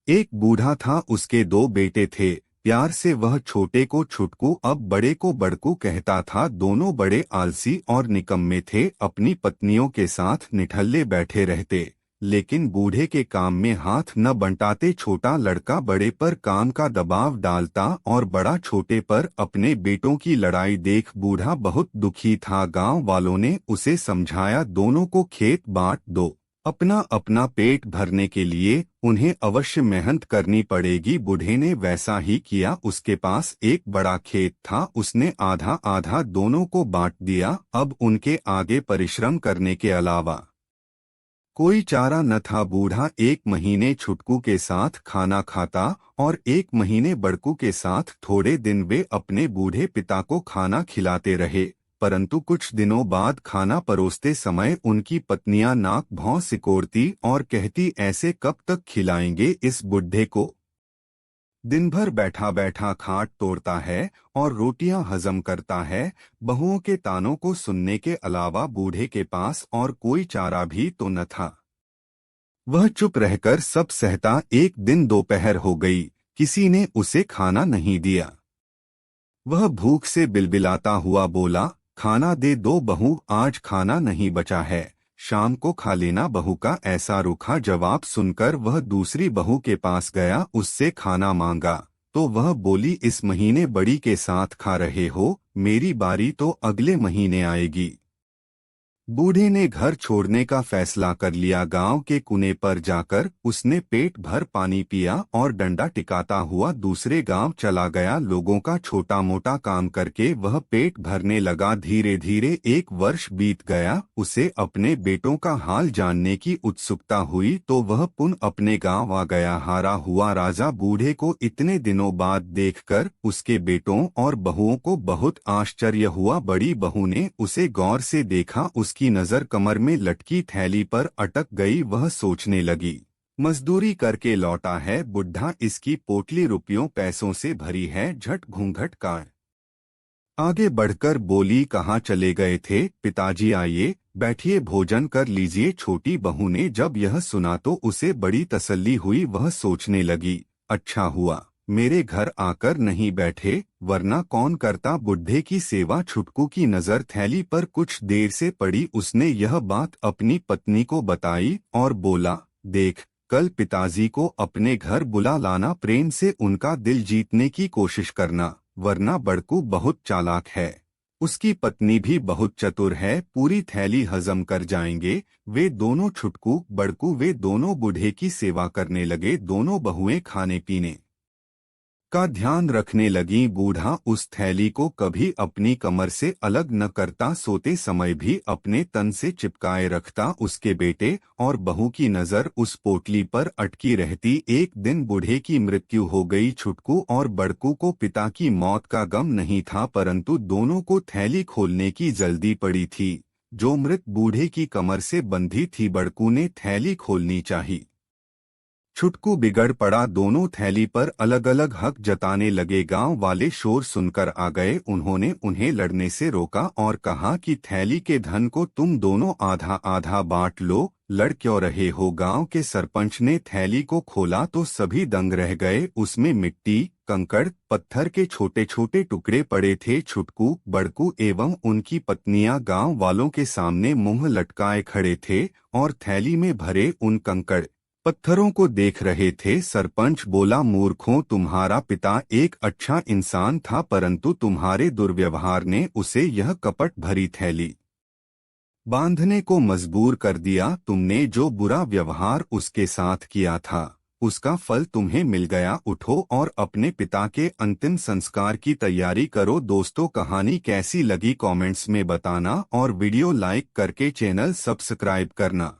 एक बूढ़ा था, उसके दो बेटे थे। प्यार से वह छोटे को छुटकू, अब बड़े को बड़कू कहता था। दोनों बड़े आलसी और निकम्मे थे, अपनी पत्नियों के साथ निठल्ले बैठे रहते, लेकिन बूढ़े के काम में हाथ न बंटाते। छोटा लड़का बड़े पर काम का दबाव डालता और बड़ा छोटे पर। अपने बेटों की लड़ाई देख बूढ़ा बहुत दुखी था। गांव वालों ने उसे समझाया, दोनों को खेत बांट दो, अपना अपना पेट भरने के लिए उन्हें अवश्य मेहनत करनी पड़ेगी। बूढ़े ने वैसा ही किया। उसके पास एक बड़ा खेत था, उसने आधा आधा दोनों को बांट दिया। अब उनके आगे परिश्रम करने के अलावा कोई चारा न था। बूढ़ा एक महीने छुटकू के साथ खाना खाता और एक महीने बड़कू के साथ। थोड़े दिन वे अपने बूढ़े पिता को खाना खिलाते रहे, परंतु कुछ दिनों बाद खाना परोसते समय उनकी पत्नियां नाक भौं सिकोड़ती और कहती, ऐसे कब तक खिलाएंगे इस बुढ़े को। दिन भर बैठा बैठा खाट तोड़ता है और रोटियां हजम करता है। बहुओं के तानों को सुनने के अलावा बूढ़े के पास और कोई चारा भी तो न था। वह चुप रहकर सब सहता। एक दिन दोपहर हो गई, किसी ने उसे खाना नहीं दिया। वह भूख से बिलबिलाता हुआ बोला, खाना दे दो बहू, आज खाना नहीं बचा है, शाम को खा लेना। बहू का ऐसा रूखा जवाब सुनकर वह दूसरी बहू के पास गया, उससे खाना मांगा तो वह बोली, इस महीने बड़ी के साथ खा रहे हो, मेरी बारी तो अगले महीने आएगी। बूढ़े ने घर छोड़ने का फैसला कर लिया। गांव के कुने पर जाकर उसने पेट भर पानी पिया और डंडा टिकाता हुआ दूसरे गांव चला गया। लोगों का छोटा मोटा काम करके वह पेट भरने लगा। धीरे धीरे एक वर्ष बीत गया। उसे अपने बेटों का हाल जानने की उत्सुकता हुई तो वह पुनः अपने गांव आ गया। हारा हुआ राजा बूढ़े को इतने दिनों बाद देखकर उसके बेटों और बहुओं को बहुत आश्चर्य हुआ। बड़ी बहू ने उसे गौर से देखा, उसकी नजर कमर में लटकी थैली पर अटक गई। वह सोचने लगी, मजदूरी करके लौटा है बुढ़ा, इसकी पोटली रुपयों पैसों से भरी है। झट घूंघट काट आगे बढ़कर बोली, कहाँ चले गए थे पिताजी, आइए बैठिए, भोजन कर लीजिए। छोटी बहू ने जब यह सुना तो उसे बड़ी तसल्ली हुई। वह सोचने लगी, अच्छा हुआ मेरे घर आकर नहीं बैठे, वरना कौन करता बुढ़े की सेवा। छुटकू की नजर थैली पर कुछ देर से पड़ी। उसने यह बात अपनी पत्नी को बताई और बोला, देख, कल पिताजी को अपने घर बुला लाना, प्रेम से उनका दिल जीतने की कोशिश करना, वरना बड़कू बहुत चालाक है, उसकी पत्नी भी बहुत चतुर है, पूरी थैली हजम कर जाएंगे। वे दोनों छुटकू बड़कू वे दोनों बूढ़े की सेवा करने लगे। दोनों बहुएं खाने पीने का ध्यान रखने लगी। बूढ़ा उस थैली को कभी अपनी कमर से अलग न करता, सोते समय भी अपने तन से चिपकाए रखता। उसके बेटे और बहू की नजर उस पोटली पर अटकी रहती। एक दिन बूढ़े की मृत्यु हो गई। छुटकू और बड़कू को पिता की मौत का गम नहीं था, परंतु दोनों को थैली खोलने की जल्दी पड़ी थी जो मृत बूढ़े की कमर से बंधी थी। बड़कू ने थैली खोलनी चाहिए, छुटकू बिगड़ पड़ा। दोनों थैली पर अलग अलग हक जताने लगे। गांव वाले शोर सुनकर आ गए। उन्होंने उन्हें लड़ने से रोका और कहा कि थैली के धन को तुम दोनों आधा आधा बांट लो, लड़ क्यों रहे हो। गांव के सरपंच ने थैली को खोला तो सभी दंग रह गए। उसमें मिट्टी, कंकड़, पत्थर के छोटे छोटे टुकड़े पड़े थे। छुटकू बड़कू एवं उनकी पत्नियां गांव वालों के सामने मुंह लटकाए खड़े थे और थैली में भरे उन कंकड़ पत्थरों को देख रहे थे। सरपंच बोला, मूर्खों, तुम्हारा पिता एक अच्छा इंसान था, परंतु तुम्हारे दुर्व्यवहार ने उसे यह कपट भरी थैली बांधने को मजबूर कर दिया। तुमने जो बुरा व्यवहार उसके साथ किया था, उसका फल तुम्हें मिल गया। उठो और अपने पिता के अंतिम संस्कार की तैयारी करो। दोस्तों, कहानी कैसी लगी कमेंट्स में बताना और वीडियो लाइक करके चैनल सब्सक्राइब करना।